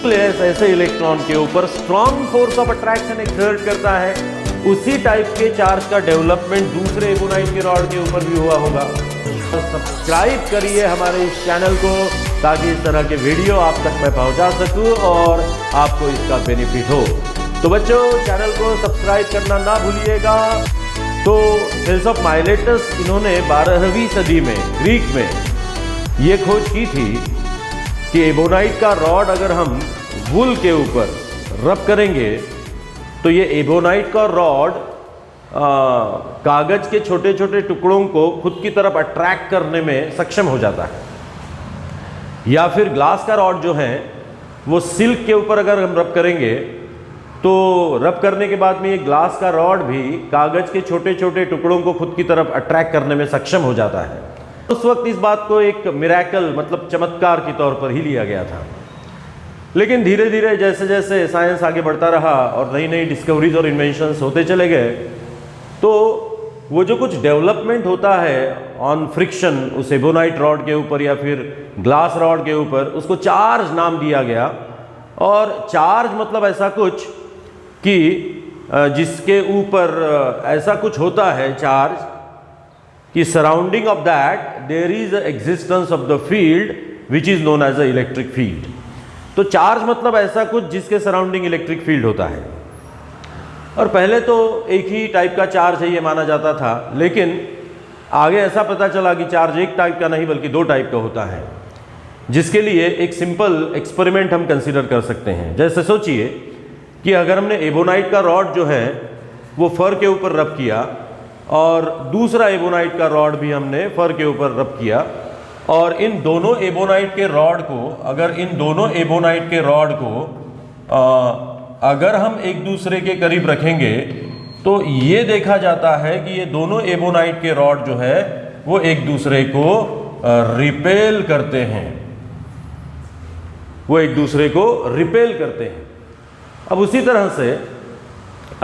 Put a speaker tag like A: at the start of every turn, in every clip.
A: Nucleus ऐसे electron के ऊपर strong force of attraction exert करता है, उसी टाइप के चार्ज का डेवलपमेंट दूसरे एबोनाइट के रॉड के ऊपर भी हुआ होगा। तो सब्सक्राइब करिए हमारे इस चैनल को ताकि इस तरह के वीडियो आप तक मैं पहुंचा सकूं और आपको इसका बेनिफिट हो। तो बच्चों, चैनल को सब्सक्राइब करना ना भूलिएगा। तो सेल्स ऑफ माइलेटस इन्होंने 12वीं सदी में ग्रीक में ये खोज की थी कि एबोनाइट का रॉड अगर हम वुल के ऊपर रब करेंगे तो ये एबोनाइट का रॉड कागज के छोटे छोटे टुकड़ों को खुद की तरफ अट्रैक्ट करने में सक्षम हो जाता है। या फिर ग्लास का रॉड जो है वो सिल्क के ऊपर अगर हम रब करेंगे तो रब करने के बाद में ये ग्लास का रॉड भी कागज के छोटे छोटे टुकड़ों को खुद की तरफ अट्रैक्ट करने में सक्षम हो जाता है। उस वक्त इस बात को एक मिरेकल मतलब चमत्कार के तौर पर ही लिया गया था। लेकिन धीरे धीरे जैसे जैसे साइंस आगे बढ़ता रहा और नई नई डिस्कवरीज और इन्वेंशंस होते चले गए, तो वो जो कुछ डेवलपमेंट होता है ऑन फ्रिक्शन उस एबोनाइट रॉड के ऊपर या फिर ग्लास रॉड के ऊपर, उसको चार्ज नाम दिया गया। और चार्ज मतलब ऐसा कुछ कि जिसके ऊपर ऐसा कुछ होता है चार्ज कि surrounding of that there is existence of the field which is known as a electric field. तो चार्ज मतलब ऐसा कुछ जिसके सराउंडिंग इलेक्ट्रिक फील्ड होता है। और पहले तो एक ही टाइप का चार्ज है ये माना जाता था, लेकिन आगे ऐसा पता चला कि चार्ज एक टाइप का नहीं बल्कि दो टाइप का होता है, जिसके लिए एक सिंपल एक्सपेरिमेंट हम कंसीडर कर सकते हैं। जैसे सोचिए कि अगर हमने एबोनाइट का रॉड जो है वो फर के ऊपर रब किया और दूसरा एबोनाइट का रॉड भी हमने फर के ऊपर रब किया, और इन दोनों एबोनाइट के रॉड को अगर हम एक दूसरे के करीब रखेंगे तो ये देखा जाता है कि ये दोनों एबोनाइट के रॉड जो है वो एक दूसरे को रिपेल करते हैं। अब उसी तरह से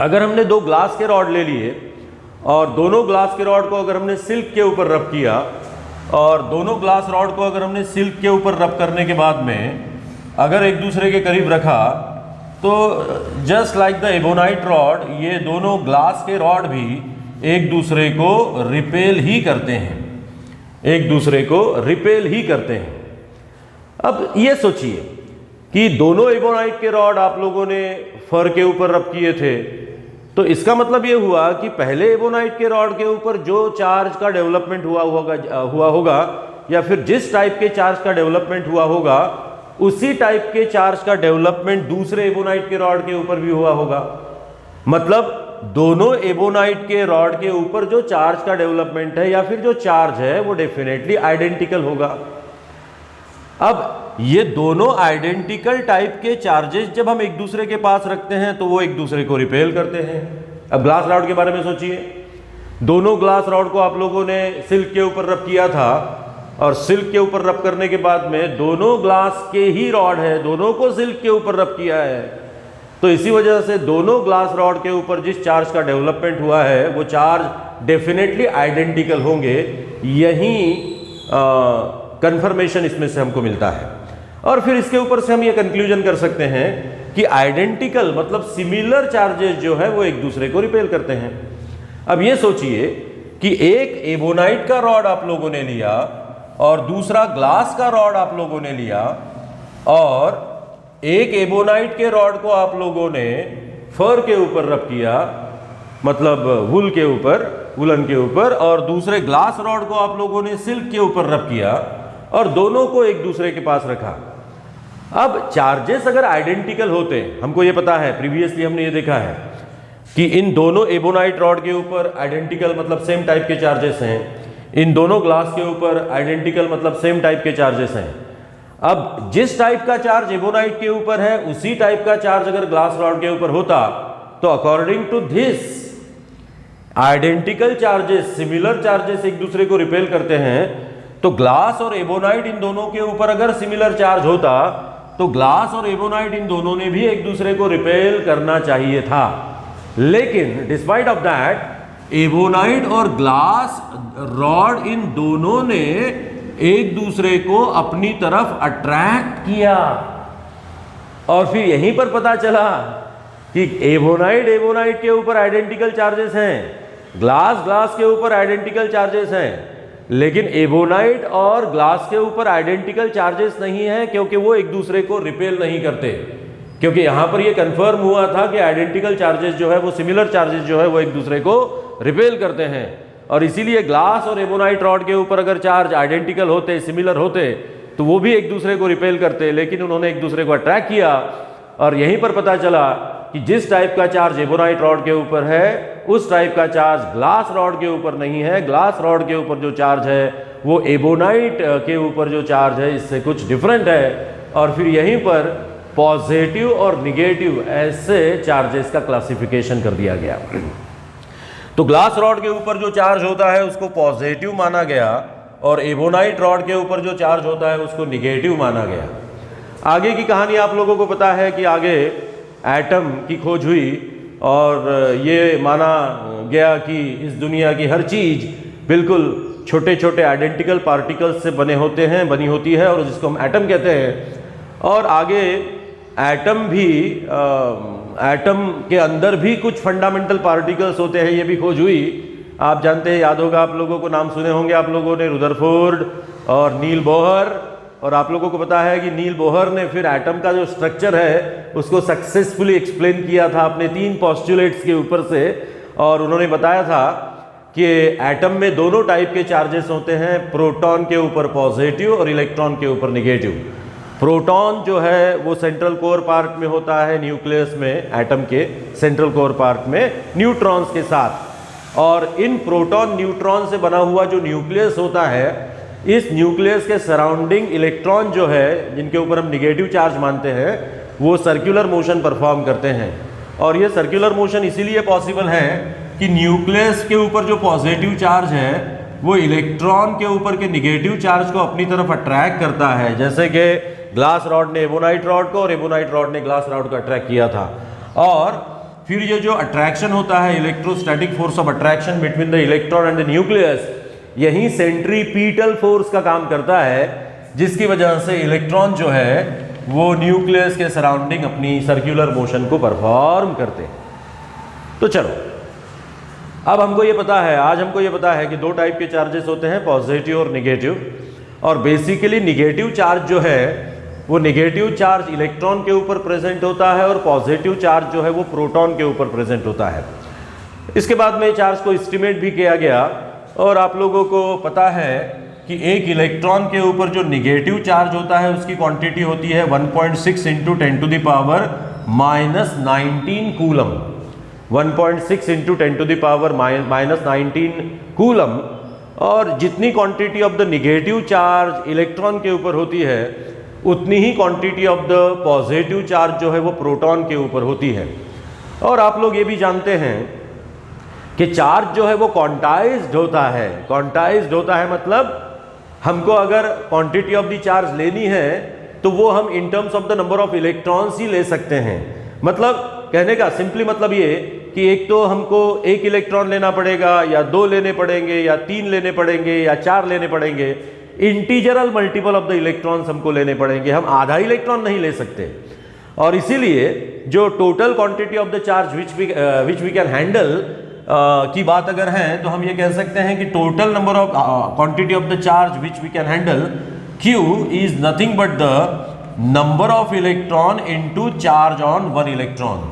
A: अगर हमने दो ग्लास के रॉड ले लिए और दोनों ग्लास के रॉड को अगर हमने सिल्क के ऊपर रब किया और दोनों ग्लास रॉड को अगर हमने सिल्क के ऊपर रब करने के बाद में अगर एक दूसरे के करीब रखा, तो just like the ebonite rod ये दोनों ग्लास के रॉड भी एक दूसरे को रिपेल ही करते हैं। अब ये सोचिए कि दोनों एबोनाइट के रॉड आप लोगों ने फर के ऊपर रब किए थे, तो इसका मतलब ये हुआ कि पहले एबोनाइट के रॉड के ऊपर जो चार्ज का डेवलपमेंट हुआ होगा या फिर जिस टाइप के चार्ज का डेवलपमेंट हुआ होगा, उसी टाइप के चार्ज का डेवलपमेंट दूसरे एबोनाइट के रॉड के ऊपर भी हुआ होगा। मतलब दोनों एबोनाइट के रॉड के ऊपर जो चार्ज का डेवलपमेंट है या फिर जो चार्ज है वो डेफिनेटली आइडेंटिकल होगा। अब ये दोनों आइडेंटिकल टाइप के चार्जेस जब हम एक दूसरे के पास रखते हैं तो वो एक दूसरे को रिपेल करते हैं। अब ग्लास रॉड के बारे में सोचिए, दोनों ग्लास रॉड को आप लोगों ने सिल्क के ऊपर रब किया था और सिल्क के ऊपर रब करने के बाद में दोनों ग्लास के ही रॉड है, दोनों को सिल्क के ऊपर रब किया है, तो इसी वजह से दोनों ग्लास रॉड के ऊपर जिस चार्ज का डेवलपमेंट हुआ है वो चार्ज डेफिनेटली आइडेंटिकल होंगे। यही कंफर्मेशन इसमें से हमको मिलता है। और फिर इसके ऊपर से हम ये कंक्लूजन कर सकते हैं कि आइडेंटिकल मतलब सिमिलर चार्जेस जो है वो एक दूसरे को रिपेल करते हैं। अब ये सोचिए कि एक एबोनाइट का रॉड आप लोगों ने लिया और दूसरा ग्लास का रॉड आप लोगों ने लिया, और एक एबोनाइट के रॉड को आप लोगों ने फर के ऊपर रब किया, मतलब वुलन के ऊपर, और दूसरे ग्लास रॉड को आप लोगों ने सिल्क के ऊपर रब किया और दोनों को एक दूसरे के पास रखा। अब चार्जेस अगर आइडेंटिकल होते, हमको ये पता है, प्रीवियसली हमने ये देखा है कि इन दोनों एबोनाइट रॉड के ऊपर आइडेंटिकल मतलब सेम टाइप के चार्जेस हैं, इन दोनों ग्लास के ऊपर आइडेंटिकल मतलब सेम टाइप के चार्जेस हैं। अब जिस टाइप का चार्ज एबोनाइट के ऊपर है उसी टाइप का चार्ज अगर ग्लास रॉड के ऊपर होता, तो according to this identical charges, similar charges एक दूसरे को रिपेल करते हैं। तो ग्लास और एबोनाइट इन दोनों के ऊपर अगर सिमिलर चार्ज होता तो ग्लास और एबोनाइट इन दोनों ने भी एक दूसरे को रिपेल करना चाहिए था। लेकिन डिस्पाइट ऑफ दैट एबोनाइट और ग्लास रॉड इन दोनों ने एक दूसरे को अपनी तरफ अट्रैक्ट किया। और फिर यहीं पर पता चला कि एबोनाइट के ऊपर आइडेंटिकल चार्जेस हैं, ग्लास के ऊपर आइडेंटिकल चार्जेस हैं, लेकिन एबोनाइट और ग्लास के ऊपर आइडेंटिकल चार्जेस नहीं हैं, क्योंकि वो एक दूसरे को रिपेल नहीं करते। क्योंकि यहाँ पर ये कंफर्म हुआ था कि आइडेंटिकल चार्जेस जो है वो सिमिलर चार्जेस जो है वो एक दूसरे को रिपेल करते हैं, और इसीलिए ग्लास और एबोनाइट रॉड के ऊपर अगर चार्ज आइडेंटिकल होते, सिमिलर होते, तो वो भी एक दूसरे को रिपेल करते, लेकिन उन्होंने एक दूसरे को अट्रैक्ट किया। और यहीं पर पता चला कि जिस टाइप का चार्ज एबोनाइट रॉड के ऊपर है उस टाइप का चार्ज ग्लास रॉड के ऊपर नहीं है। ग्लास रॉड के ऊपर जो चार्ज है वो एबोनाइट के ऊपर जो चार्ज है इससे कुछ डिफरेंट है। और फिर यहीं पर पॉजिटिव और निगेटिव ऐसे चार्जेस का क्लासिफिकेशन कर दिया गया। तो ग्लास रॉड के ऊपर जो चार्ज होता है उसको पॉजिटिव माना गया, और एबोनाइट रॉड के ऊपर जो चार्ज होता है उसको निगेटिव माना गया। आगे की कहानी आप लोगों को पता है कि आगे एटम की खोज हुई, और ये माना गया कि इस दुनिया की हर चीज़ बिल्कुल छोटे छोटे आइडेंटिकल पार्टिकल्स से बनी होती है, और जिसको हम एटम कहते हैं। और आगे एटम के अंदर भी कुछ फंडामेंटल पार्टिकल्स होते हैं, ये भी खोज हुई। आप जानते हैं, याद होगा आप लोगों को, नाम सुने होंगे आप लोगों ने, रुदरफोर्ड और नील बोहर। और आप लोगों को पता है कि नील बोहर ने फिर एटम का जो स्ट्रक्चर है उसको सक्सेसफुली एक्सप्लेन किया था अपने 3 पोस्टुलेट्स के ऊपर से। और उन्होंने बताया था कि एटम में दोनों टाइप के चार्जेस होते हैं, प्रोटॉन के ऊपर पॉजिटिव और इलेक्ट्रॉन के ऊपर निगेटिव। प्रोटॉन जो है वो सेंट्रल कोर पार्ट में होता है, न्यूक्लियस में, एटम के सेंट्रल कोर पार्ट में न्यूट्रॉन्स के साथ। और इन प्रोटॉन न्यूट्रॉन से बना हुआ जो न्यूक्लियस होता है, इस न्यूक्लियस के सराउंडिंग इलेक्ट्रॉन जो है, जिनके ऊपर हम निगेटिव चार्ज मानते हैं, वो सर्कुलर मोशन परफॉर्म करते हैं। और ये सर्कुलर मोशन इसीलिए पॉसिबल है कि न्यूक्लियस के ऊपर जो पॉजिटिव चार्ज है वो इलेक्ट्रॉन के ऊपर के निगेटिव चार्ज को अपनी तरफ अट्रैक्ट करता है, जैसे कि ग्लास रॉड ने एबोनाइट रॉड को और एबोनाइट रॉड ने ग्लास रॉड को अट्रैक्ट किया था। और फिर ये जो अट्रैक्शन होता है, electrostatic force of attraction between the electron and the nucleus, यही सेंट्रीपीटल फोर्स का काम करता है, जिसकी वजह से इलेक्ट्रॉन जो है वो न्यूक्लियस के सराउंडिंग अपनी सर्कुलर मोशन को परफॉर्म करते हैं। तो चलो, अब हमको ये पता है, आज हमको ये पता है कि 2 टाइप के चार्जेस होते हैं, पॉजिटिव और निगेटिव। और बेसिकली निगेटिव चार्ज जो है वो निगेटिव चार्ज इलेक्ट्रॉन के ऊपर प्रेजेंट होता है, और पॉजिटिव चार्ज जो है वो प्रोटॉन के ऊपर प्रेजेंट होता है। इसके बाद में चार्ज को एस्टिमेट भी किया गया, और आप लोगों को पता है कि एक इलेक्ट्रॉन के ऊपर जो निगेटिव चार्ज होता है उसकी क्वांटिटी होती है 1.6 into 10 to the power -19 coulomb. 1.6 into 10 to the power -19 coulomb. और जितनी quantity of the negative charge electron के ऊपर होती है, उतनी ही quantity of the positive charge जो है वो प्रोटॉन के ऊपर होती है। और आप लोग ये भी जानते हैं कि चार्ज जो है वो क्वांटाइज्ड होता है। क्वांटाइज्ड होता है मतलब हमको अगर क्वांटिटी ऑफ द चार्ज लेनी है तो वो हम in terms of the number of electrons ही ले सकते हैं। मतलब कहने का सिंपली मतलब ये कि एक तो हमको 1 इलेक्ट्रॉन लेना पड़ेगा, या 2 लेने पड़ेंगे, या 3 लेने पड़ेंगे, या 4 लेने पड़ेंगे। इंटीजरल मल्टीपल ऑफ द इलेक्ट्रॉन्स हमको लेने पड़ेंगे, हम आधा इलेक्ट्रॉन नहीं ले सकते। और इसीलिए जो total quantity of the charge which we can handle की बात अगर है तो हम ये कह सकते हैं कि total number of quantity of the charge which we can handle, Q is nothing but the number of electron into charge on 1 electron.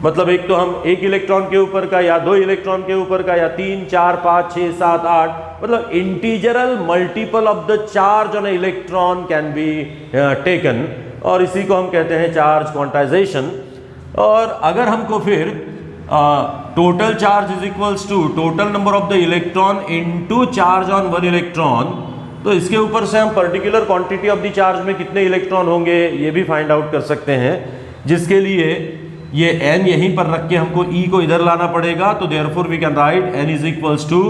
A: मतलब एक तो हम 1 इलेक्ट्रॉन के ऊपर का, या 2 इलेक्ट्रॉन के ऊपर का, या 3, 4, 5, 6, 7, 8, मतलब integral multiple of the charge on electron can be taken, और इसी को हम कहते हैं चार्ज क्वांटाइजेशन। और अगर हमको फिर total charge is equals to total number of the electron into charge on 1 electron, तो इसके ऊपर से हम particular quantity of the charge में कितने इलेक्ट्रॉन होंगे ये भी फाइंड आउट कर सकते हैं, जिसके लिए ये n यहीं पर रख के हमको E को इधर लाना पड़ेगा। तो therefore we can write n is equals to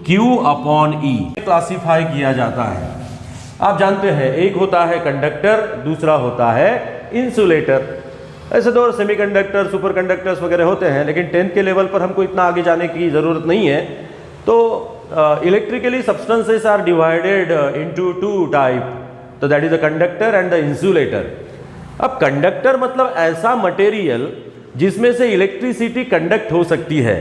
A: Q upon E। Classify किया जाता है, आप जानते हैं, एक होता है कंडक्टर, दूसरा होता है इंसुलेटर। ऐसे तो सेमीकंडक्टर, सुपर कंडक्टर्स वगैरह होते हैं, लेकिन 10th के लेवल पर हमको इतना आगे जाने की ज़रूरत नहीं है। तो electrically substances are divided into 2 type, तो that is the conductor and the insulator. अब कंडक्टर मतलब ऐसा मटेरियल जिसमें से इलेक्ट्रिसिटी कंडक्ट हो सकती है,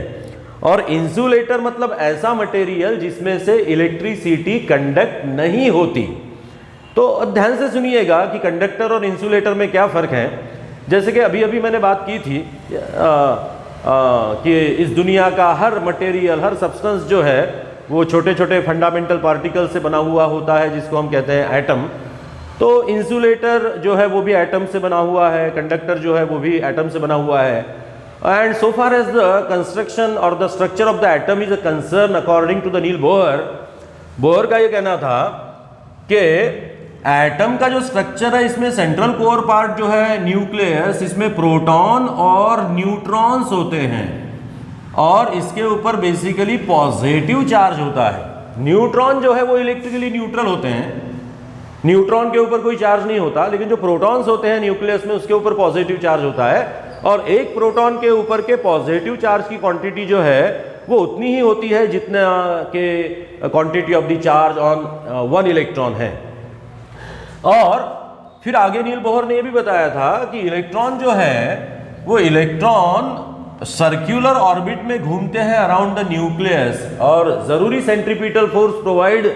A: और इंसुलेटर मतलब ऐसा मटेरियल जिसमें से इलेक्ट्रिसिटी कंडक्ट नहीं होती। तो ध्यान से सुनिएगा कि कंडक्टर और इंसुलेटर में क्या फ़र्क है। जैसे कि अभी अभी मैंने बात की थी कि इस दुनिया का हर मटेरियल, हर सब्सटेंस जो है वो छोटे छोटे फंडामेंटल पार्टिकल से बना हुआ होता है, जिसको हम कहते हैं एटम। तो इंसुलेटर जो है वो भी एटम से बना हुआ है, कंडक्टर जो है वो भी एटम से बना हुआ है। And so far as the construction और the structure of the atom is a concern according to the Niels Bohr का ये कहना था कि एटम का जो स्ट्रक्चर है इसमें सेंट्रल कोर पार्ट जो है न्यूक्लियस, इसमें प्रोटॉन और न्यूट्रॉन्स होते हैं, और इसके ऊपर बेसिकली पॉजिटिव चार्ज होता है। न्यूट्रॉन जो है वो इलेक्ट्रिकली न्यूट्रल होते हैं, न्यूट्रॉन के ऊपर कोई चार्ज नहीं होता, लेकिन जो प्रोटॉन्स होते हैं न्यूक्लियस में उसके ऊपर पॉजिटिव चार्ज होता है, और एक प्रोटॉन के ऊपर के पॉजिटिव चार्ज की क्वांटिटी जो है वो उतनी ही होती है जितना के quantity of the charge on one electron है। और फिर आगे नील बोहर ने यह भी बताया था कि इलेक्ट्रॉन जो है वो इलेक्ट्रॉन सर्कुलर ऑर्बिट में घूमते हैं अराउंड द न्यूक्लियस, और जरूरी सेंट्रीपिटल फोर्स प्रोवाइड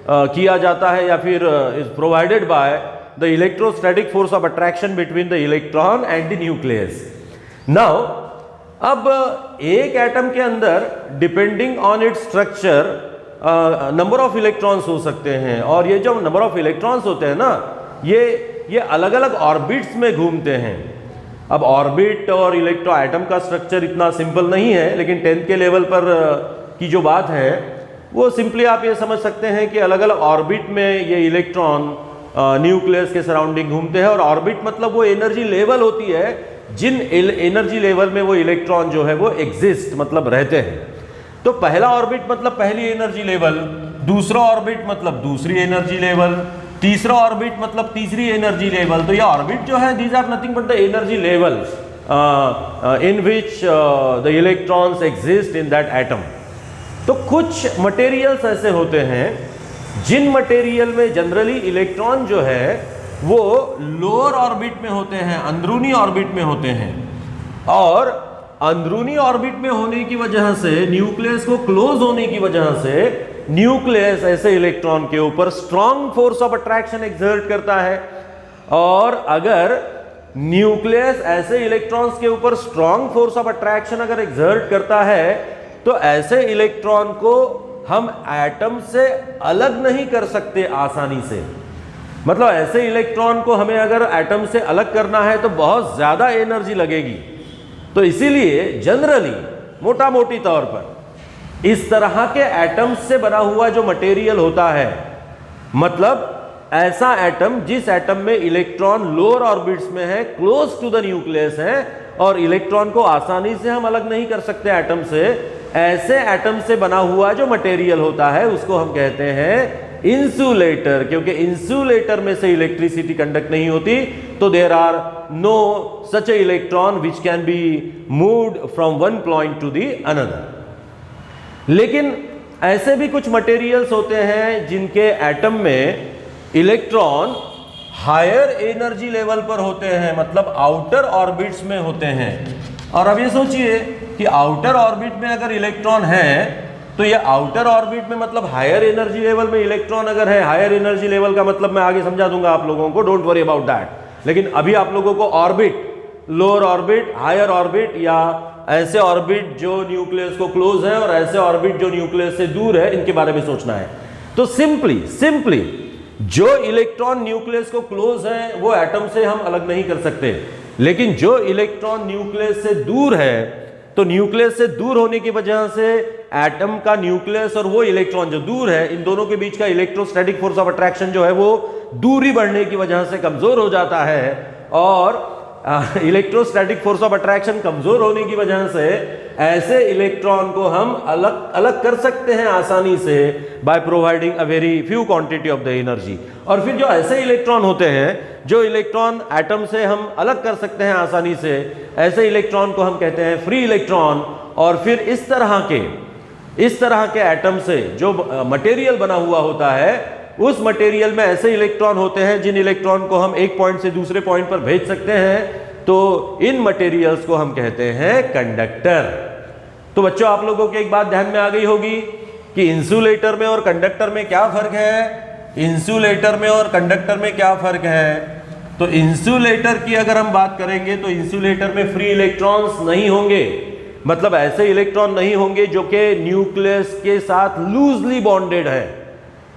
A: किया जाता है या फिर is provided by the electrostatic force of attraction between the electron and the nucleus. Now अब एक एटम के अंदर depending on its structure number of electrons हो सकते हैं, और ये जो नंबर ऑफ इलेक्ट्रॉन्स होते हैं ना ये अलग अलग ऑर्बिट्स में घूमते हैं। अब ऑर्बिट और इलेक्ट्रो एटम का स्ट्रक्चर इतना सिंपल नहीं है, लेकिन 10th के लेवल पर की जो बात है वो सिंपली आप ये समझ सकते हैं कि अलग अलग ऑर्बिट में ये इलेक्ट्रॉन न्यूक्लियस के सराउंडिंग घूमते हैं। और ऑर्बिट मतलब वो एनर्जी लेवल होती है जिन एनर्जी लेवल में वो इलेक्ट्रॉन जो है वो एग्जिस्ट मतलब रहते हैं। तो पहला ऑर्बिट मतलब पहली एनर्जी लेवल, दूसरा ऑर्बिट मतलब दूसरी एनर्जी लेवल, तीसरा ऑर्बिट मतलब तीसरी एनर्जी लेवल। तो ये ऑर्बिट जो है these are nothing but the energy level in which the electrons exist in that atom. तो कुछ मटेरियल्स ऐसे होते हैं जिन मटेरियल में जनरली इलेक्ट्रॉन जो है वो लोअर ऑर्बिट में होते हैं, अंदरूनी ऑर्बिट में होते हैं, और अंदरूनी ऑर्बिट में होने की वजह से, न्यूक्लियस को क्लोज होने की वजह से, न्यूक्लियस ऐसे इलेक्ट्रॉन के ऊपर strong force of attraction exert करता है। और अगर न्यूक्लियस ऐसे इलेक्ट्रॉन्स के ऊपर स्ट्रॉन्ग फोर्स ऑफ अट्रैक्शन अगर एक्सर्ट करता है तो ऐसे इलेक्ट्रॉन को हम एटम से अलग नहीं कर सकते आसानी से। मतलब ऐसे इलेक्ट्रॉन को हमें अगर एटम से अलग करना है तो बहुत ज्यादा एनर्जी लगेगी। तो इसीलिए जनरली मोटा मोटी तौर पर इस तरह के एटम्स से बना हुआ जो मटेरियल होता है, मतलब ऐसा एटम जिस एटम में इलेक्ट्रॉन लोअर ऑर्बिट्स में है, क्लोज टू द न्यूक्लियस है, और इलेक्ट्रॉन को आसानी से हम अलग नहीं कर सकते एटम से, ऐसे एटम से बना हुआ जो मटेरियल होता है उसको हम कहते हैं इंसुलेटर। क्योंकि इंसुलेटर में से इलेक्ट्रिसिटी कंडक्ट नहीं होती, तो there are no such a electron which can be moved from one point to the another. लेकिन ऐसे भी कुछ मटेरियल्स होते हैं जिनके एटम में इलेक्ट्रॉन हायर एनर्जी लेवल पर होते हैं, मतलब आउटर ऑर्बिट्स में होते हैं। और अब ये सोचिए कि आउटर ऑर्बिट में अगर इलेक्ट्रॉन है तो ये आउटर ऑर्बिट में मतलब हायर एनर्जी लेवल में इलेक्ट्रॉन अगर है, हायर एनर्जी लेवल का मतलब मैं आगे समझा दूंगा आप लोगों को, डोंट वरी अबाउट दैट। लेकिन अभी आप लोगों को orbit, lower orbit, higher orbit, या ऐसे ऑर्बिट जो न्यूक्लियस को क्लोज है और ऐसे ऑर्बिट जो न्यूक्लियस से दूर है, इनके बारे में सोचना है। तो सिंपली जो इलेक्ट्रॉन न्यूक्लियस को क्लोज है वो एटम से हम अलग नहीं कर सकते, लेकिन जो इलेक्ट्रॉन न्यूक्लियस से दूर है, तो न्यूक्लियस से दूर होने की वजह से एटम का न्यूक्लियस और वो इलेक्ट्रॉन जो दूर है, इन दोनों के बीच का इलेक्ट्रोस्टैटिक फोर्स ऑफ अट्रैक्शन जो है वो दूरी बढ़ने की वजह से कमजोर हो जाता है। और इलेक्ट्रोस्टैटिक फोर्स ऑफ अट्रैक्शन कमजोर होने की वजह से ऐसे इलेक्ट्रॉन को हम अलग अलग कर सकते हैं आसानी से by providing a very few quantity of the energy. और फिर जो ऐसे इलेक्ट्रॉन होते हैं जो इलेक्ट्रॉन एटम से हम अलग कर सकते हैं आसानी से, ऐसे इलेक्ट्रॉन को हम कहते हैं फ्री इलेक्ट्रॉन। और फिर इस तरह के एटम से जो मटेरियल बना हुआ होता है उस मटेरियल में ऐसे इलेक्ट्रॉन होते हैं जिन इलेक्ट्रॉन को हम एक पॉइंट से दूसरे पॉइंट पर भेज सकते हैं, तो इन मटेरियल्स को हम कहते हैं कंडक्टर। तो बच्चों आप लोगों को एक बात ध्यान में आ गई होगी कि इंसुलेटर में और कंडक्टर में क्या फर्क है। इंसुलेटर में और कंडक्टर में क्या फर्क है? तो इंसुलेटर की अगर हम बात करेंगे तो इंसुलेटर में फ्री इलेक्ट्रॉन्स नहीं होंगे, मतलब ऐसे इलेक्ट्रॉन नहीं होंगे जो कि न्यूक्लियस के साथ लूजली बॉन्डेड है।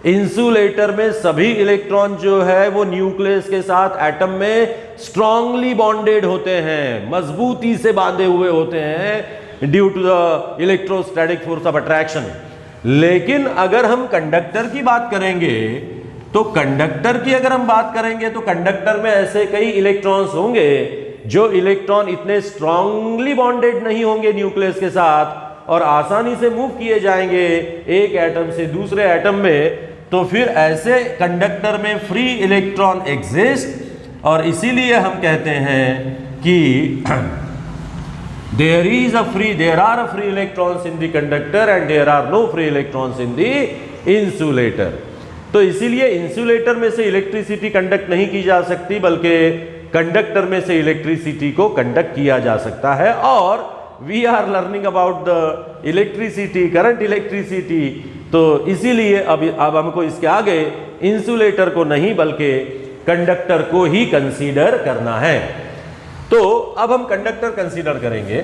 A: इंसुलेटर में सभी इलेक्ट्रॉन जो है वो न्यूक्लियस के साथ एटम में स्ट्रांगली बॉन्डेड होते हैं, मजबूती से बांधे हुए होते हैं due to the electrostatic force of attraction. लेकिन अगर हम कंडक्टर की बात करेंगे तो कंडक्टर की अगर हम बात करेंगे तो कंडक्टर में ऐसे कई इलेक्ट्रॉन्स होंगे जो इलेक्ट्रॉन इतने स्ट्रांगली बॉन्डेड नहीं होंगे न्यूक्लियस के साथ और आसानी से मूव किए जाएंगे एक एटम से दूसरे एटम में। तो फिर ऐसे कंडक्टर में फ्री इलेक्ट्रॉन एग्जिस्ट और इसीलिए हम कहते हैं कि there are free electrons in the conductor and there are no free electrons in the insulator। तो इसीलिए इंसुलेटर में से इलेक्ट्रिसिटी कंडक्ट नहीं की जा सकती, बल्कि कंडक्टर में से इलेक्ट्रिसिटी को कंडक्ट किया जा सकता है। और we are learning about the electricity, current electricity, तो इसीलिए अब हमको इसके आगे इंसुलेटर को नहीं बल्कि कंडक्टर को ही कंसीडर करना है। तो अब हम कंडक्टर कंसीडर करेंगे।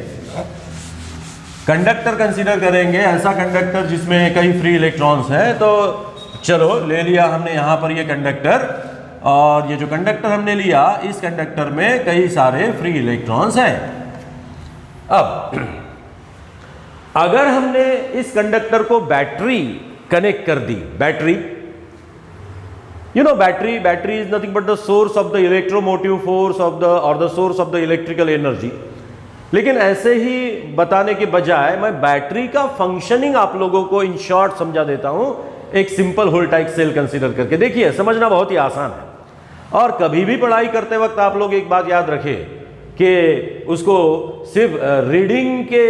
A: कंडक्टर कंसीडर करेंगे ऐसा कंडक्टर जिसमें कई फ्री इलेक्ट्रॉन्स हैं। तो चलो ले लिया हमने यहाँ पर ये कंडक्टर, और ये जो कंडक्टर हमने लिया इस कंडक्टर में कई सारे फ्री इलेक्ट्रॉन्स हैं। अब अगर हमने इस कंडक्टर को बैटरी कनेक्ट कर दी, battery battery is nothing but the source of the electromotive force of the or the source of the electrical energy। लेकिन ऐसे ही बताने के बजाय मैं बैटरी का फंक्शनिंग आप लोगों को इन शॉर्ट समझा देता हूं एक सिंपल वोल्टाइक सेल कंसीडर करके। देखिए समझना बहुत ही आसान है, और कभी भी पढ़ाई करते वक्त आप लोग एक बात याद रखें कि उसको सिर्फ रीडिंग के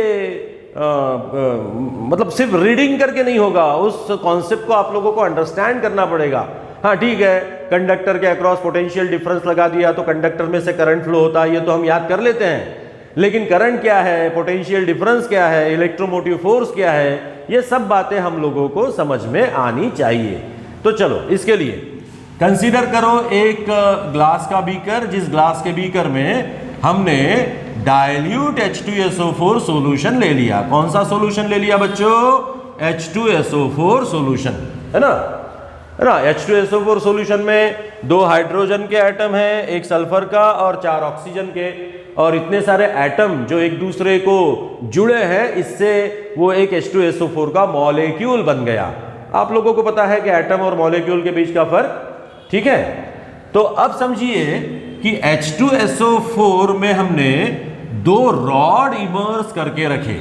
A: मतलब सिर्फ रीडिंग करके नहीं होगा, उस कॉन्सेप्ट को आप लोगों को अंडरस्टैंड करना पड़ेगा। हाँ ठीक है, कंडक्टर के अक्रॉस पोटेंशियल डिफरेंस लगा दिया तो कंडक्टर में से करंट फ्लो होता है, ये तो हम याद कर लेते हैं। लेकिन करंट क्या है, पोटेंशियल डिफरेंस क्या है, इलेक्ट्रोमोटिव फोर्स क्या है, ये सब बातें हम लोगों को समझ में आनी चाहिए। तो चलो इसके लिए कंसीडर करो एक ग्लास का बीकर, जिस ग्लास के बीकर में हमने डाइल्यूट H2SO4 सॉल्यूशन ले लिया। कौन सा सॉल्यूशन ले लिया बच्चों? H2SO4 सॉल्यूशन, है ना H2SO4 सॉल्यूशन में 2 हाइड्रोजन के एटम हैं, एक सल्फर का और 4 ऑक्सीजन के, और इतने सारे एटम जो एक दूसरे को जुड़े हैं, इससे वो एक H2SO4 का मॉलिक्यूल बन गया। आप लोगों को पता है कि एटम और मॉलिक्यूल के बीच का फर्क, ठीक है। तो अब समझिए कि H2SO4 में हमने 2 रॉड इमर्स करके रखे।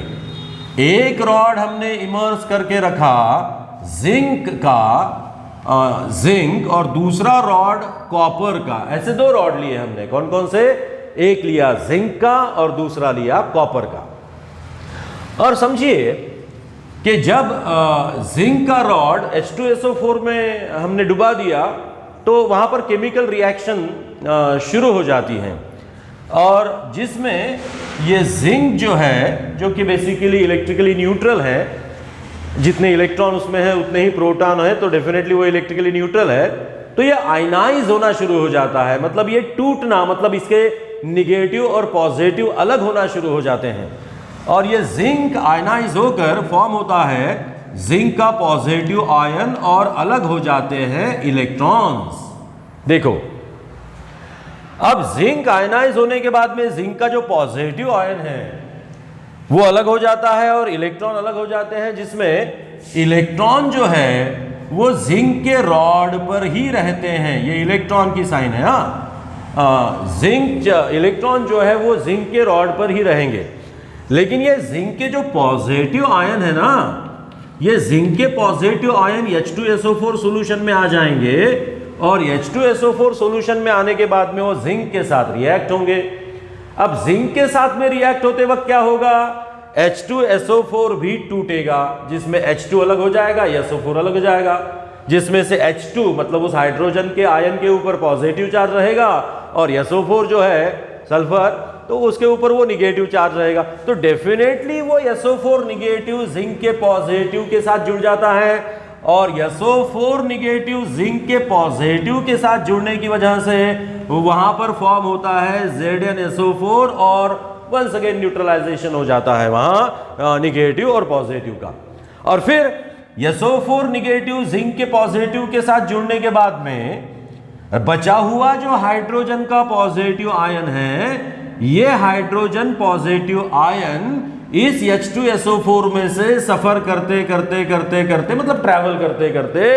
A: एक रॉड हमने इमर्स करके रखा जिंक का, जिंक, और दूसरा रॉड कॉपर का। ऐसे 2 रॉड लिए हमने। कौन कौन से? एक लिया जिंक का और दूसरा लिया कॉपर का। और समझिए कि जब जिंक का रॉड H2SO4 में हमने डुबा दिया तो वहां पर केमिकल रिएक्शन शुरू हो जाती हैं, और जिसमें ये जिंक जो है, जो कि बेसिकली इलेक्ट्रिकली न्यूट्रल है, जितने इलेक्ट्रॉन उसमें है उतने ही प्रोटॉन है, तो डेफिनेटली वो इलेक्ट्रिकली न्यूट्रल है। तो ये आयनाइज होना शुरू हो जाता है, मतलब ये टूटना, मतलब इसके निगेटिव और पॉजिटिव अलग होना शुरू हो जाते हैं, और ये जिंक आयनाइज होकर फॉर्म होता है जिंक का पॉजिटिव आयन, और अलग हो जाते हैं इलेक्ट्रॉन्स। देखो अब जिंक आयनाइज होने के बाद में जिंक का जो पॉजिटिव आयन है वो अलग हो जाता है और इलेक्ट्रॉन अलग हो जाते हैं, जिसमें इलेक्ट्रॉन जो है वो जिंक के रॉड पर ही रहते हैं। ये इलेक्ट्रॉन की साइन है। जिंक इलेक्ट्रॉन जो है वो जिंक के रॉड पर ही रहेंगे। लेकिन ये जिंक के जो पॉजिटिव आयन है ना, ये जिंक के पॉजिटिव आयन H2SO4 सॉल्यूशन में आ जाएंगे, और H2SO4 सॉल्यूशन में आने के बाद में वो जिंक के साथ रिएक्ट होंगे। अब जिंक के साथ में रिएक्ट होते वक्त क्या होगा? H2SO4 भी टूटेगा, जिसमें H2 अलग हो जाएगा, SO4 अलग हो जाएगा। जिसमें से H2 मतलब उस हाइड्रोजन के आयन के ऊपर पॉजिटिव चार्ज रहेगा और SO4 जो है सल्फर, तो उसके ऊपर वो निगेटिव चार्ज रहेगा। तो डेफिनेटली वो SO4 निगेटिव जिंक के पॉजिटिव के साथ जुड़ जाता है और SO4 निगेटिव जिंक के पॉजिटिव के साथ जुड़ने की वजह से वहां पर फॉर्म होता है ZnSO4 और वंस अगेन न्यूट्रलाइजेशन हो जाता है वहां निगेटिव और पॉजिटिव का। और फिर SO4 निगेटिव जिंक के पॉजिटिव के साथ जुड़ने के बाद में बचा हुआ जो हाइड्रोजन का पॉजिटिव आयन है, ये हाइड्रोजन पॉजिटिव आयन इस H2SO4 में से सफर करते करते करते करते मतलब ट्रैवल करते करते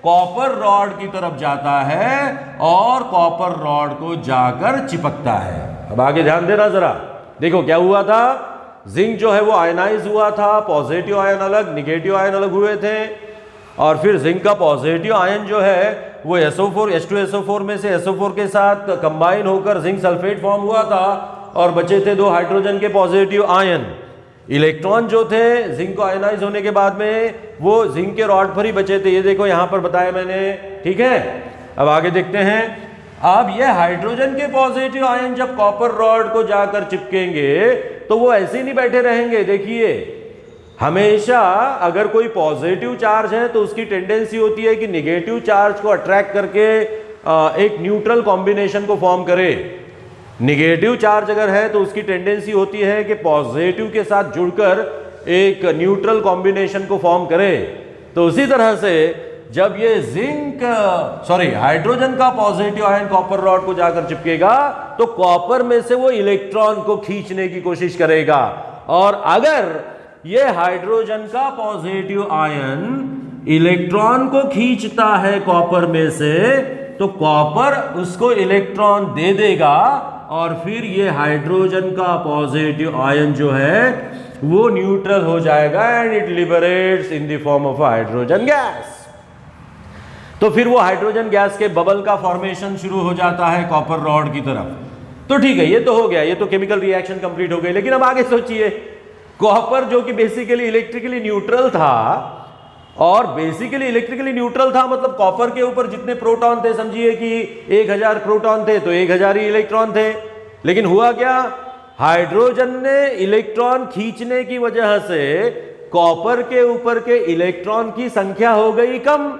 A: कॉपर रॉड की तरफ जाता है और कॉपर रॉड को जाकर चिपकता है। अब आगे ध्यान देना जरा, देखो क्या हुआ था, जिंक जो है वो आयनाइज हुआ था, पॉजिटिव आयन अलग निगेटिव आयन अलग हुए थे और फिर जिंक का पॉजिटिव आयन जो है वो SO4 H2SO4 में से SO4 के साथ कंबाइन होकर जिंक सल्फेट फॉर्म हुआ था और बचे थे 2 हाइड्रोजन के पॉजिटिव आयन। इलेक्ट्रॉन जो थे जिंक को आयनाइज होने के बाद में वो जिंक के रॉड पर ही बचे थे, ये देखो यहां पर बताया मैंने, ठीक है। अब आगे देखते हैं, अब ये हाइड्रोजन के पॉजिटिव आयन जब कॉपर रॉड को जाकर चिपकेंगे तो वो ऐसे ही नहीं बैठे रहेंगे। देखिए हमेशा अगर कोई पॉजिटिव चार्ज है तो उसकी टेंडेंसी होती है कि निगेटिव चार्ज को अट्रैक्ट करके एक न्यूट्रल कॉम्बिनेशन को फॉर्म करे। निगेटिव चार्ज अगर है तो उसकी टेंडेंसी होती है कि पॉजिटिव के साथ जुड़कर एक न्यूट्रल कॉम्बिनेशन को फॉर्म करे। तो उसी तरह से जब ये हाइड्रोजन का पॉजिटिव आयन कॉपर रॉड को जाकर चिपकेगा तो कॉपर में से वो इलेक्ट्रॉन को खींचने की कोशिश करेगा और अगर ये हाइड्रोजन का पॉजिटिव आयन इलेक्ट्रॉन को खींचता है कॉपर में से तो कॉपर उसको इलेक्ट्रॉन दे देगा और फिर ये हाइड्रोजन का पॉजिटिव आयन जो है वो न्यूट्रल हो जाएगा and it liberates in the form of hydrogen gas. तो फिर वो हाइड्रोजन गैस के बबल का फॉर्मेशन शुरू हो जाता है कॉपर रॉड की तरफ। तो ठीक है, ये तो हो गया, ये तो केमिकल रिएक्शन कंप्लीट हो गई। लेकिन अब आगे सोचिए, कॉपर जो कि बेसिकली इलेक्ट्रिकली न्यूट्रल था और बेसिकली इलेक्ट्रिकली न्यूट्रल था मतलब कॉपर के ऊपर जितने प्रोटॉन थे, समझिए कि 1000 प्रोटॉन थे तो 1000 ही इलेक्ट्रॉन थे। लेकिन हुआ क्या, हाइड्रोजन ने इलेक्ट्रॉन खींचने की वजह से कॉपर के ऊपर के इलेक्ट्रॉन की संख्या हो गई कम।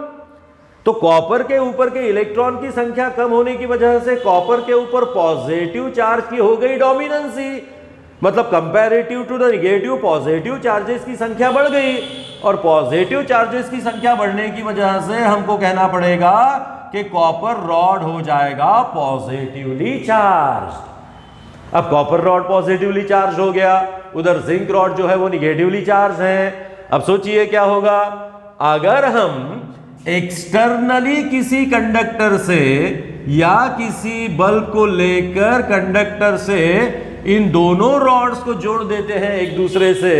A: तो कॉपर के ऊपर के इलेक्ट्रॉन की संख्या कम होने की वजह से कॉपर के ऊपर पॉजिटिव चार्ज की हो गई डोमिनेंसी, मतलब comparative to the negative positive charges की संख्या बढ़ गई और पॉजिटिव चार्जेस की संख्या बढ़ने की वजह से हमको कहना पड़ेगा कि कॉपर रॉड हो जाएगा पॉजिटिवली चार्ज। अब कॉपर रॉड पॉजिटिवली चार्ज हो गया, उधर जिंक रॉड जो है वो निगेटिवली चार्ज है। अब सोचिए क्या होगा, अगर हम एक्सटर्नली किसी कंडक्टर से या किसी बल्ब को लेकर कंडक्टर से इन दोनों रॉड्स को जोड़ देते हैं एक दूसरे से,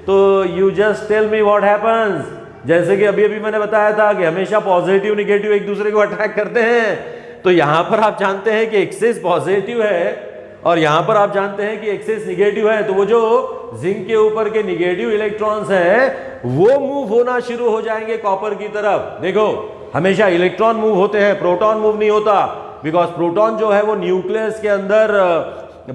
A: तो you just tell me what happens. जैसे कि अभी अभी मैंने बताया था कि हमेशा पॉजिटिव निगेटिव एक दूसरे को अट्रैक्ट करते हैं, तो यहां पर आप जानते हैं कि एक्सेस पॉजिटिव है और यहां पर आप जानते हैं कि एक्सेस निगेटिव है। तो वो जो जिंक के ऊपर के निगेटिव इलेक्ट्रॉन्स हैं वो मूव होना शुरू हो जाएंगे कॉपर की तरफ। देखो हमेशा इलेक्ट्रॉन मूव होते हैं, प्रोटॉन मूव नहीं होता, बिकॉज प्रोटॉन जो है वो न्यूक्लियस के अंदर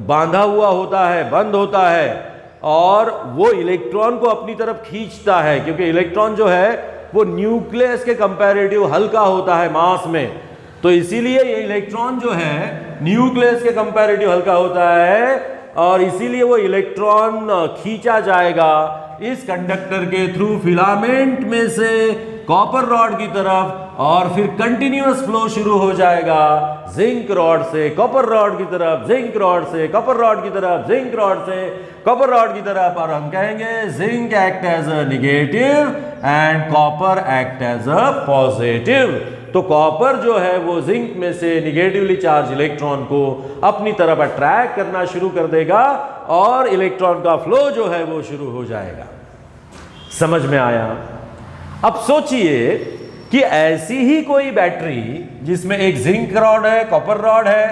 A: बांधा हुआ होता है, बंद होता है और वो इलेक्ट्रॉन को अपनी तरफ खींचता है, क्योंकि इलेक्ट्रॉन जो है वो न्यूक्लियस के कंपैरेटिव हल्का होता है मास में। तो इसीलिए ये इलेक्ट्रॉन जो है न्यूक्लियस के कंपैरेटिव हल्का होता है और इसीलिए वो इलेक्ट्रॉन खींचा जाएगा इस कंडक्टर के थ्रू फिलामेंट में से कॉपर रॉड की तरफ और फिर कंटिन्यूअस फ्लो शुरू हो जाएगा जिंक रॉड से कॉपर रॉड की तरफ, जिंक रॉड से कॉपर रॉड की तरफ, जिंक रॉड से कॉपर रॉड की तरफ। और हम कहेंगे zinc act as a negative and copper act as a positive. तो कॉपर जो है वो जिंक में से निगेटिवली चार्ज इलेक्ट्रॉन को अपनी तरफ अट्रैक्ट करना शुरू कर देगा और इलेक्ट्रॉन का फ्लो जो है वो शुरू हो जाएगा। समझ में आया? अब सोचिए कि ऐसी ही कोई बैटरी जिसमें एक जिंक रॉड है, कॉपर रॉड है,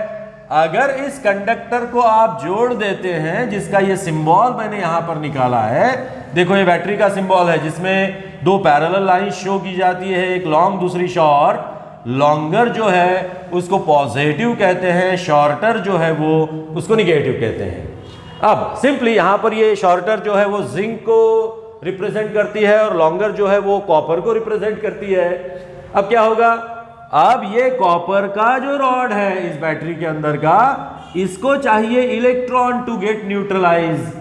A: अगर इस कंडक्टर को आप जोड़ देते हैं, जिसका ये सिंबल मैंने यहां पर निकाला है, देखो ये बैटरी का सिंबल है जिसमें दो पैरेलल लाइन शो की जाती है, एक लॉन्ग दूसरी शॉर्ट। लॉन्गर जो है उसको पॉजिटिव कहते हैं, शॉर्टर जो है वो उसको निगेटिव कहते हैं। अब सिंपली यहां पर ये शॉर्टर जो है वो जिंक को रिप्रेजेंट करती है और लॉन्गर जो है वो कॉपर को रिप्रेजेंट करती है। अब क्या होगा, अब ये कॉपर का जो रॉड है इस बैटरी के अंदर का, इसको चाहिए इलेक्ट्रॉन टू गेट न्यूट्रलाइज।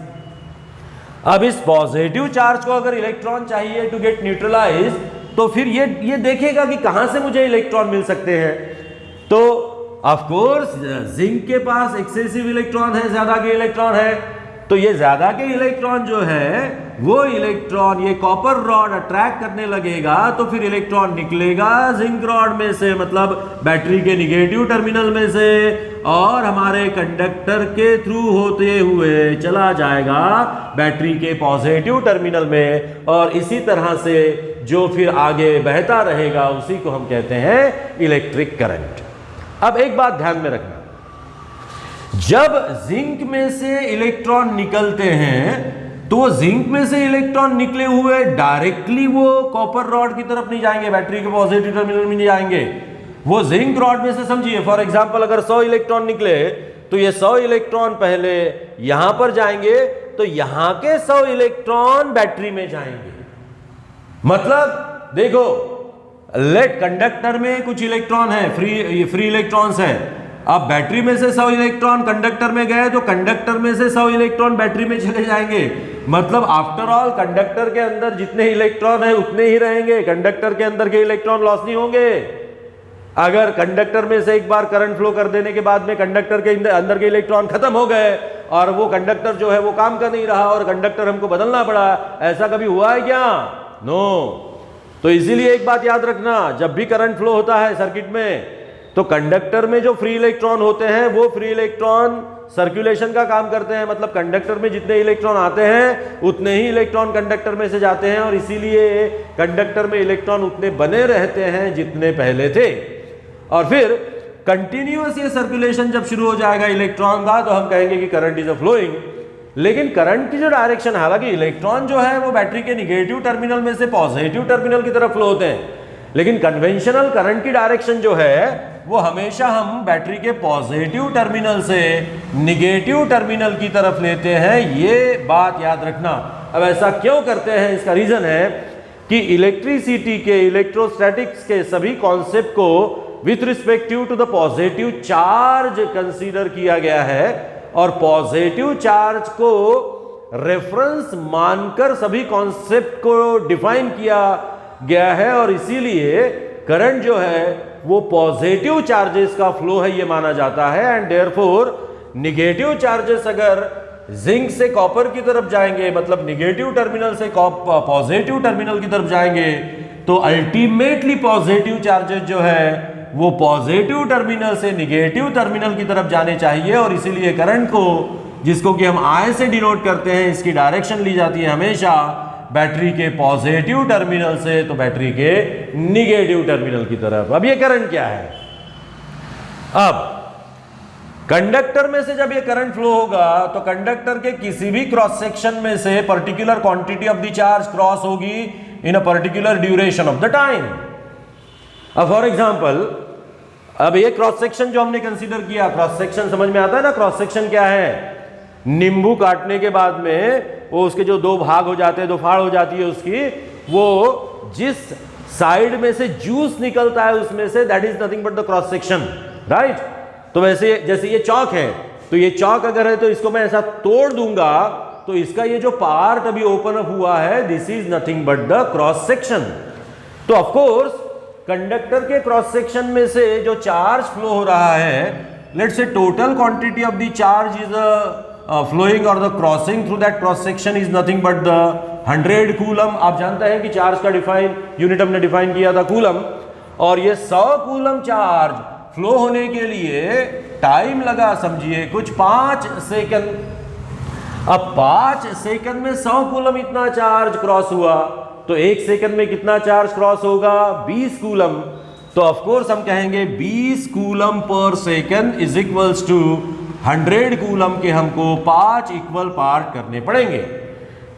A: अब इस पॉजिटिव चार्ज को अगर इलेक्ट्रॉन चाहिए टू गेट न्यूट्रलाइज, तो फिर ये देखेगा कि कहां से मुझे इलेक्ट्रॉन मिल सकते हैं। तो ऑफ कोर्स जिंक के पास एक्सेसिव इलेक्ट्रॉन है, ज्यादा के इलेक्ट्रॉन है, तो ये ज्यादा के इलेक्ट्रॉन जो है वो इलेक्ट्रॉन ये कॉपर रॉड अट्रैक्ट करने लगेगा, तो फिर इलेक्ट्रॉन निकलेगा जिंक रॉड में से, मतलब बैटरी के निगेटिव टर्मिनल में से, और हमारे कंडक्टर के थ्रू होते हुए चला जाएगा बैटरी के पॉजिटिव टर्मिनल में, और इसी तरह से जो फिर आगे बहता रहेगा उसी को हम कहते हैं इलेक्ट्रिक करंट। अब एक बात ध्यान में रखना, जब जिंक में से इलेक्ट्रॉन निकलते हैं तो वो जिंक में से इलेक्ट्रॉन निकले हुए डायरेक्टली वो कॉपर रॉड की तरफ नहीं जाएंगे, बैटरी के पॉजिटिव टर्मिनल में नहीं जाएंगे। वो जिंक रॉड में से समझिए फॉर एग्जांपल अगर 100 इलेक्ट्रॉन निकले तो ये 100 इलेक्ट्रॉन पहले यहां पर जाएंगे, तो यहां के 100 इलेक्ट्रॉन बैटरी में जाएंगे। मतलब देखो, लेट कंडक्टर में कुछ इलेक्ट्रॉन है, फ्री इलेक्ट्रॉन्स है। अब बैटरी में से 100 इलेक्ट्रॉन कंडक्टर में गए तो कंडक्टर में से 100 इलेक्ट्रॉन बैटरी में चले जाएंगे। मतलब आफ्टर ऑल कंडक्टर के अंदर जितने इलेक्ट्रॉन है उतने ही रहेंगे, कंडक्टर के अंदर के इलेक्ट्रॉन लॉस नहीं होंगे। अगर कंडक्टर में से एक बार करंट फ्लो कर देने के बाद में कंडक्टर के अंदर के इलेक्ट्रॉन खत्म हो गए और वो कंडक्टर जो है वो काम कर नहीं रहा और कंडक्टर हमको बदलना पड़ा, ऐसा कभी हुआ है क्या? नो। तो इसीलिए एक बात याद रखना, जब भी करंट फ्लो होता है सर्किट में तो कंडक्टर में जो फ्री इलेक्ट्रॉन होते हैं वो फ्री इलेक्ट्रॉन सर्कुलेशन का काम करते हैं। मतलब कंडक्टर में जितने इलेक्ट्रॉन आते हैं उतने ही इलेक्ट्रॉन कंडक्टर में से जाते हैं, और इसीलिए कंडक्टर में इलेक्ट्रॉन उतने बने रहते हैं जितने पहले थे। और फिर कंटिन्यूअस ये सर्कुलेशन जब शुरू हो जाएगा इलेक्ट्रॉन का, तो हम कहेंगे कि करंट इज अ फ्लोइंग। लेकिन करंट की जो डायरेक्शन, हालांकि इलेक्ट्रॉन जो है वो बैटरी के निगेटिव टर्मिनल में से पॉजिटिव टर्मिनल की तरफ फ्लो होते हैं, लेकिन कन्वेंशनल करंट की डायरेक्शन जो है वो हमेशा हम बैटरी के पॉजिटिव टर्मिनल से निगेटिव टर्मिनल की तरफ लेते हैं। ये बात याद रखना। अब ऐसा क्यों करते हैं, इसका रीजन है कि इलेक्ट्रिसिटी के, इलेक्ट्रोस्टैटिक्स के सभी कॉन्सेप्ट को with respective to the positive charge consider किया गया है, और पॉजिटिव चार्ज को रेफरेंस मानकर सभी कॉन्सेप्ट को डिफाइन किया गया है, और इसीलिए करंट जो है वो पॉजिटिव चार्जेस का फ्लो है ये माना जाता है। एंड देयरफॉर निगेटिव चार्जेस अगर जिंक से कॉपर की तरफ जाएंगे, मतलब निगेटिव टर्मिनल से पॉजिटिव टर्मिनल की तरफ जाएंगे, तो अल्टीमेटली पॉजिटिव चार्जेस जो है वो पॉजिटिव टर्मिनल से निगेटिव टर्मिनल की तरफ जाने चाहिए। और इसीलिए करंट को, जिसको कि हम I से डिनोट करते हैं, इसकी डायरेक्शन ली जाती है हमेशा बैटरी के पॉजिटिव टर्मिनल से तो बैटरी के निगेटिव टर्मिनल की तरफ। अब ये करंट क्या है? अब कंडक्टर में से जब ये करंट फ्लो होगा तो कंडक्टर के किसी भी क्रॉस सेक्शन में से particular quantity of the charge cross होगी in a particular duration of the time. अब फॉर एग्जांपल, अब ये क्रॉस सेक्शन जो हमने कंसीडर किया, क्रॉस सेक्शन समझ में आता है ना? क्रॉस सेक्शन क्या है? नींबू काटने के बाद में वो उसके जो दो भाग हो जाते हैं, दो फाड़ हो जाती है उसकी, वो जिस साइड में से जूस निकलता है उसमें से, that is nothing but the cross section, right? तो वैसे जैसे ये चौक है, तो ये चौक अगर है तो इसको मैं ऐसा तोड़ दूंगा तो इसका ये जो पार्ट अभी ओपन अप हुआ है, this is nothing but the cross section. तो ऑफ कोर्स कंडक्टर के क्रॉस सेक्शन में से जो चार्ज फ्लो हो रहा है, let's say total quantity of the charge is flowing or the crossing through that cross section is nothing but the 100 coulomb. आप जानते हैं कि चार्ज का डिफाइन यूनिट हमने डिफाइन किया था कूलम, और ये 100 कूलम चार्ज फ्लो होने के लिए टाइम लगा, समझिए कुछ 5 सेकंड। अब 5 सेकंड में 100 कूलम इतना चार्ज क्रॉस हुआ, तो 1 सेकंड में कितना चार्ज क्रॉस होगा? 20 कूलम। तो ऑफ कोर्स हम कहेंगे 20 कूलम पर second is equals to 100 coulomb के हमको 5 इक्वल पार्ट करने पड़ेंगे।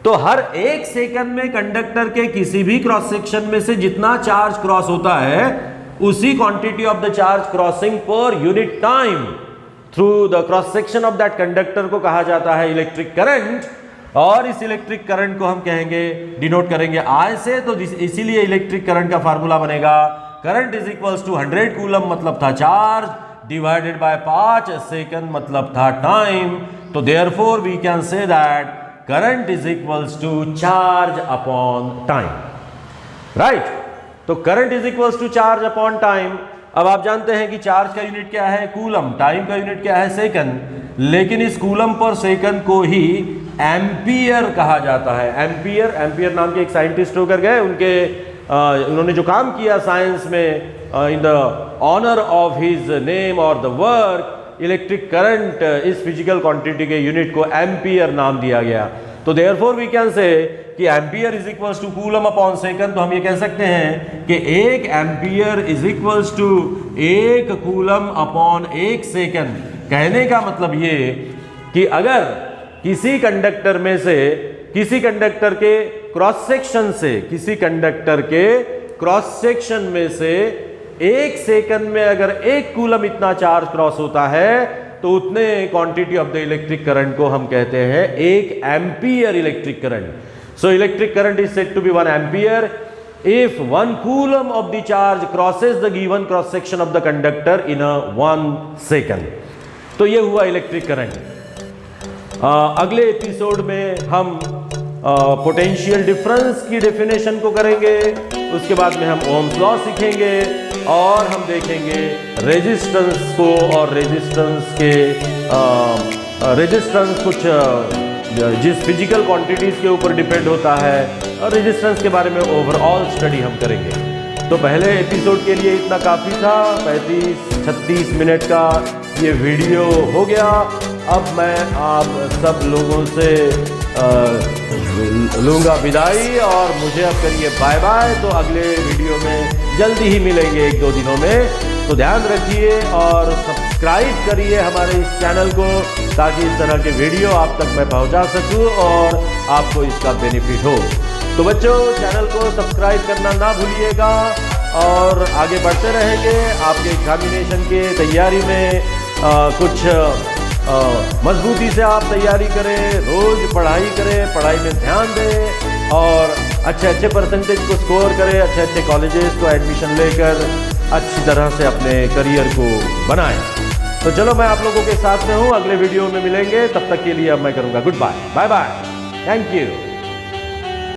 A: तो हर 1 सेकंड में कंडक्टर के किसी भी क्रॉस सेक्शन में से जितना चार्ज क्रॉस होता है, उसी quantity of the charge crossing per unit time through the cross section of that conductor को कहा जाता है इलेक्ट्रिक करंट। और इस इलेक्ट्रिक करंट को हम कहेंगे, डिनोट करेंगे I से। तो इसीलिए इलेक्ट्रिक करंट का फार्मूला बनेगा current is equals to 100 coulomb मतलब था चार्ज, डिवाइडेड बाय 5 सेकंड मतलब था टाइम। तो therefore we can say that current is equals to charge upon time, right. तो current is equals to charge upon time. अब आप जानते हैं कि चार्ज का यूनिट क्या है, कूलम, टाइम का यूनिट क्या है, सेकंड। लेकिन इस कूलम पर सेकंड को ही एम्पियर कहा जाता है। एम्पियर नाम के एक साइंटिस्ट होकर गए, उन्होंने जो काम किया साइंस में in the honour of his name और द वर्क, इलेक्ट्रिक करंट इस फिजिकल क्वांटिटी के यूनिट को एम्पियर नाम दिया गया। तो देयरफॉर वी कैन से कि ampere is equals to coulomb upon second. तो हम ये कह सकते हैं कि 1 ampere is equals to 1 coulomb upon 1 second. कहने का मतलब ये कि अगर किसी कंडक्टर में से, किसी कंडक्टर के क्रॉस सेक्शन में से 1 सेकंड में अगर 1 कूलम इतना चार्ज क्रॉस होता है, तो उतने quantity of the electric current को हम कहते हैं 1 ampere electric current. So electric current is said to be 1 ampere if 1 coulomb of the charge crosses the given cross section of the conductor in a 1 second। तो ये हुआ electric current. अगले episode में हम पोटेंशियल डिफरेंस की definition को करेंगे, उसके बाद में हम ओम्स लॉ सीखेंगे और हम देखेंगे रेजिस्टेंस को, और रेजिस्टेंस कुछ जिस फिजिकल क्वांटिटीज के ऊपर डिपेंड होता है, और रेजिस्टेंस के बारे में ओवरऑल स्टडी हम करेंगे। तो पहले एपिसोड के लिए इतना काफ़ी था, 35-36 मिनट का ये वीडियो हो गया। अब मैं आप सब लोगों से लूँगा विदाई और मुझे अब करिए बाय बाय। तो अगले वीडियो में जल्दी ही मिलेंगे 1-2 दिनों में। तो ध्यान रखिए और सब्सक्राइब करिए हमारे इस चैनल को, ताकि इस तरह के वीडियो आप तक मैं पहुंचा सकूं और आपको इसका बेनिफिट हो। तो बच्चों, चैनल को सब्सक्राइब करना ना भूलिएगा और आगे बढ़ते रहेंगे। आपके एग्जामिनेशन के तैयारी में कुछ मजबूती से आप तैयारी करें, रोज पढ़ाई करें, पढ़ाई में ध्यान दें और अच्छे परसेंटेज को स्कोर करें, अच्छे कॉलेजेस को एडमिशन लेकर अच्छी तरह से अपने करियर को बनाएं। तो चलो, मैं आप लोगों के साथ में हूँ, अगले वीडियो में मिलेंगे। तब तक के लिए अब मैं करूँगा good bye, bye bye, thank you.